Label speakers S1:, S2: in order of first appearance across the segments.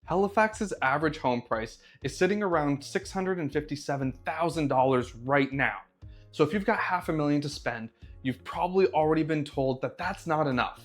S1: Halifax's average home price is sitting around $657,000 right now. So if you've got $500,000 to spend, you've probably already been told that that's not enough.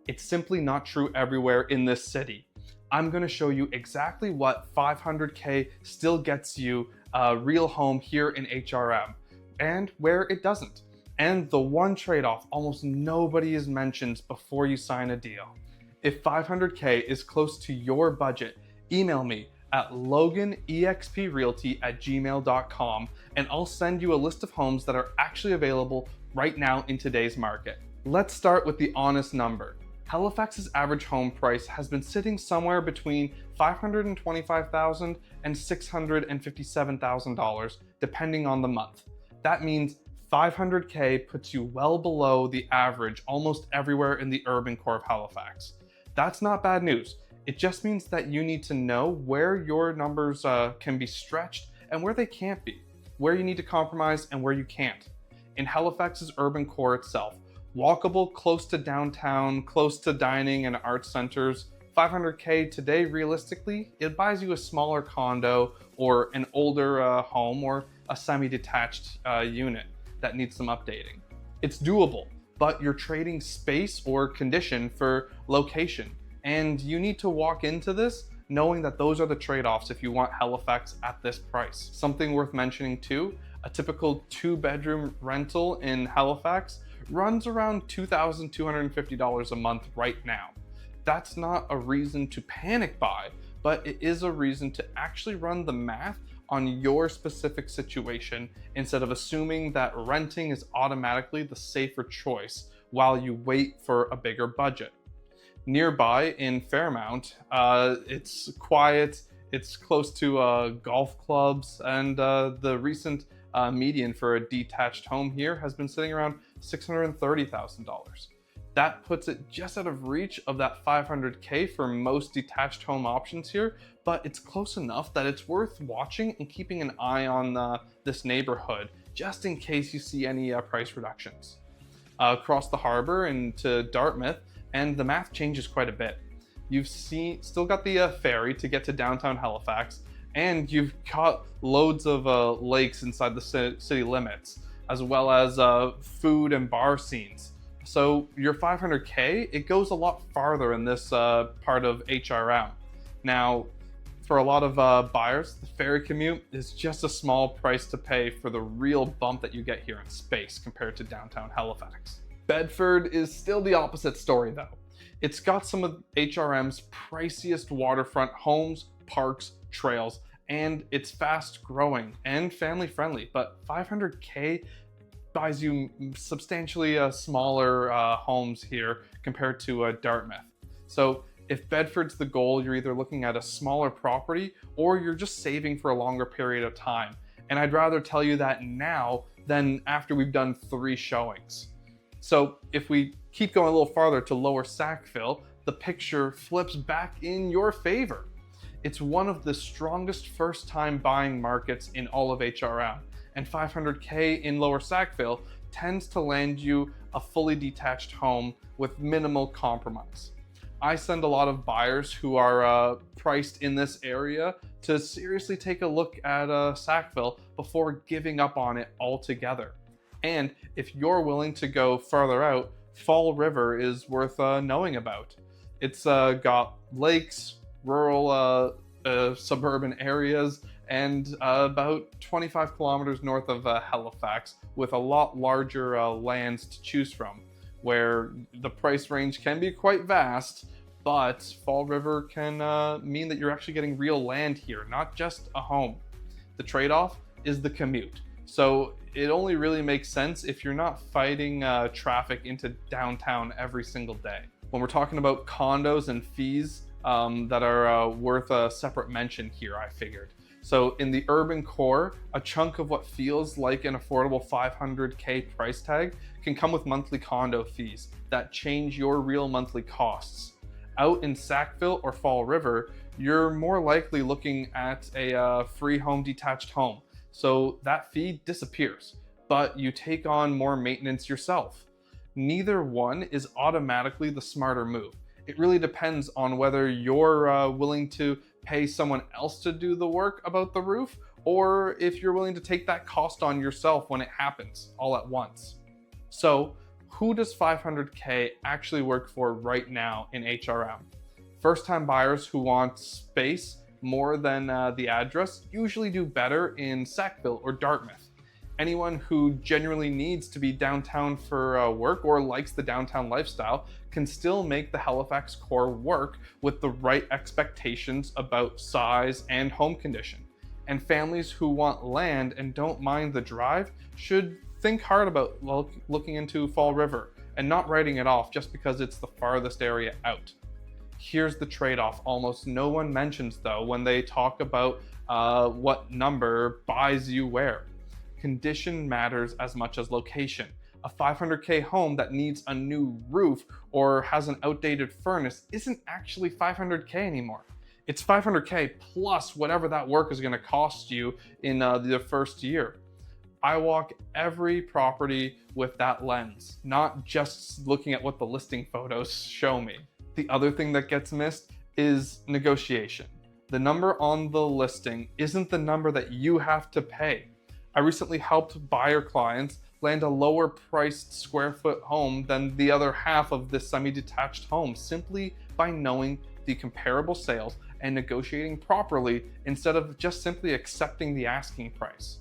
S1: It's simply not true everywhere in this city. I'm going to show you exactly what $500K still gets you a real home here in HRM and where it doesn't. And the one trade-off almost nobody is mentioned before you sign a deal. If $500K is close to your budget, email me at loganexprealty@gmail.com and I'll send you a list of homes that are actually available right now in today's market. Let's start with the honest number. Halifax's average home price has been sitting somewhere between $525,000 and $657,000 depending on the month. That means $500K puts you well below the average almost everywhere in the urban core of Halifax. That's not bad news. It just means that you need to know where your numbers can be stretched and where they can't be, where you need to compromise and where you can't. In Halifax's urban core itself, walkable, close to downtown, close to dining and art centers, $500K today, realistically, it buys you a smaller condo or an older home or a semi-detached unit that needs some updating. It's doable, but you're trading space or condition for location. And you need to walk into this knowing that those are the trade-offs if you want Halifax at this price. Something worth mentioning too, a typical 2-bedroom rental in Halifax runs around $2,250 a month right now. That's not a reason to panic buy, but it is a reason to actually run the math on your specific situation instead of assuming that renting is automatically the safer choice while you wait for a bigger budget. Nearby in Fairmount, it's quiet, it's close to golf clubs, and the recent median for a detached home here has been sitting around $630,000. That puts it just out of reach of that $500K for most detached home options here, but it's close enough that it's worth watching and keeping an eye on this neighborhood, just in case you see any price reductions. Across the harbor into Dartmouth, and the math changes quite a bit. You've still got the ferry to get to downtown Halifax, and you've got loads of lakes inside the city limits, as well as food and bar scenes. So your $500K, it goes a lot farther in this part of HRM. Now, for a lot of buyers, the ferry commute is just a small price to pay for the real bump that you get here in space compared to downtown Halifax. Bedford is still the opposite story though. It's got some of HRM's priciest waterfront homes, parks, trails, and it's fast growing and family friendly, but $500K buys you substantially smaller homes here compared to Dartmouth. So if Bedford's the goal, you're either looking at a smaller property or you're just saving for a longer period of time. And I'd rather tell you that now than after we've done 3 showings. So if we keep going a little farther to Lower Sackville, the picture flips back in your favor. It's one of the strongest first-time buying markets in all of HRM, and $500K in Lower Sackville tends to land you a fully detached home with minimal compromise. I send a lot of buyers who are priced in this area to seriously take a look at Sackville before giving up on it altogether. And if you're willing to go farther out, Fall River is worth knowing about. It's got lakes, rural suburban areas, and about 25 kilometers north of Halifax, with a lot larger lands to choose from, where the price range can be quite vast, but Fall River can mean that you're actually getting real land here, not just a home. The trade-off is the commute. So it only really makes sense if you're not fighting traffic into downtown every single day. When we're talking about condos and fees that are worth a separate mention here, I figured. So in the urban core, a chunk of what feels like an affordable $500K price tag can come with monthly condo fees that change your real monthly costs. Out in Sackville or Fall River, you're more likely looking at a free home detached home. So that fee disappears, but you take on more maintenance yourself. Neither one is automatically the smarter move. It really depends on whether you're willing to pay someone else to do the work about the roof, or if you're willing to take that cost on yourself when it happens all at once. So who does 500K actually work for right now in HRM? First-time buyers who want space more than the address usually do better in Sackville or Dartmouth. Anyone who genuinely needs to be downtown for work or likes the downtown lifestyle can still make the Halifax core work with the right expectations about size and home condition. And families who want land and don't mind the drive should think hard about looking into Fall River and not writing it off just because it's the farthest area out. Here's the trade-off almost no one mentions though when they talk about what number buys you where. Condition matters as much as location. A 500K home that needs a new roof or has an outdated furnace isn't actually 500K anymore. It's 500K plus whatever that work is going to cost you in the first year. I walk every property with that lens, not just looking at what the listing photos show me. The other thing that gets missed is negotiation. The number on the listing isn't the number that you have to pay. I recently helped buyer clients land a lower priced square foot home than the other half of this semi-detached home simply by knowing the comparable sales and negotiating properly instead of just simply accepting the asking price.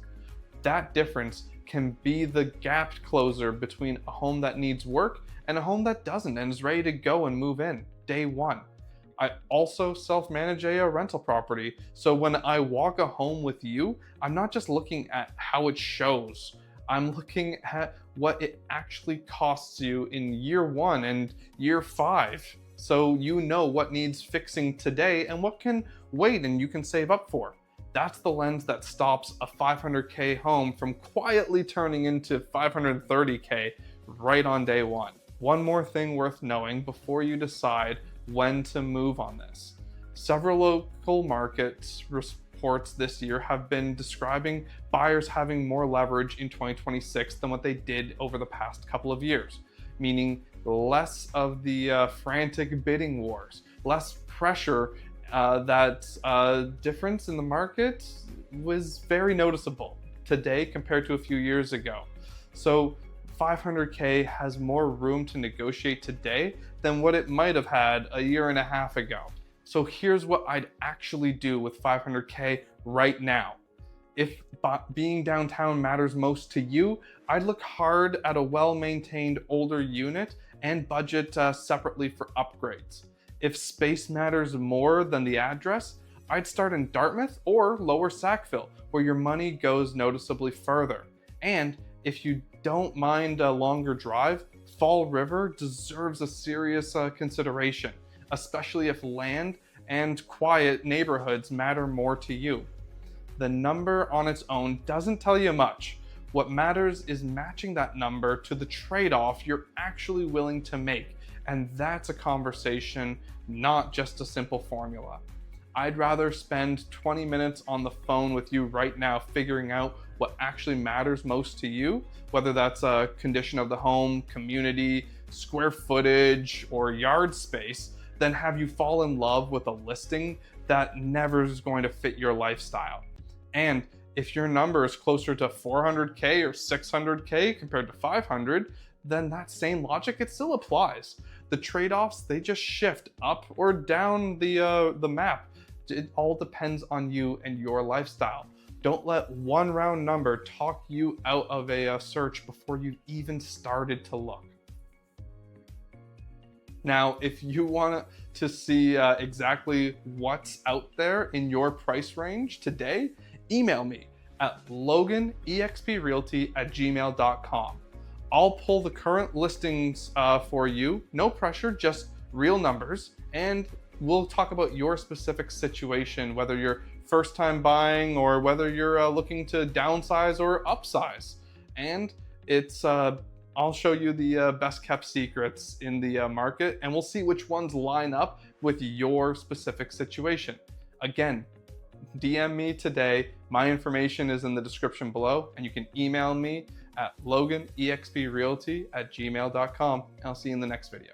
S1: That difference can be the gap closer between a home that needs work and a home that doesn't and is ready to go and move in day one. I also self-manage a rental property, so when I walk a home with you, I'm not just looking at how it shows. I'm looking at what it actually costs you in year 1 and year 5. So you know what needs fixing today and what can wait and you can save up for. That's the lens that stops a 500K home from quietly turning into 530K right on day 1. One more thing worth knowing before you decide when to move on this. Several local markets reports this year have been describing buyers having more leverage in 2026 than what they did over the past couple of years, meaning less of the frantic bidding wars, less pressure. That difference in the market was very noticeable today compared to a few years ago. So 500K has more room to negotiate today than what it might have had a year and a half ago. So here's what I'd actually do with 500K right now. If being downtown matters most to you, I'd look hard at a well-maintained older unit and budget separately for upgrades. If space matters more than the address, I'd start in Dartmouth or Lower Sackville, where your money goes noticeably further. And if you don't mind a longer drive, Fall River deserves a serious consideration, especially if land and quiet neighborhoods matter more to you. The number on its own doesn't tell you much. What matters is matching that number to the trade-off you're actually willing to make. And that's a conversation, not just a simple formula. I'd rather spend 20 minutes on the phone with you right now figuring out what actually matters most to you, whether that's a condition of the home, community, square footage, or yard space, than have you fall in love with a listing that never is going to fit your lifestyle. And if your number is closer to 400K or 600K compared to 500, then that same logic, it still applies. The trade-offs, they just shift up or down the map. It all depends on you and your lifestyle. Don't let one round number talk you out of a search before you've even started to look. Now, if you want to see exactly what's out there in your price range today, email me at loganexprealty@gmail.com. I'll pull the current listings for you, no pressure, just real numbers, and we'll talk about your specific situation, whether you're first time buying or whether you're looking to downsize or upsize. And it's I'll show you the best kept secrets in the market, and we'll see which ones line up with your specific situation. Again, DM me today. My information is in the description below, and you can email me at loganexprealty@gmail.com. I'll see you in the next video.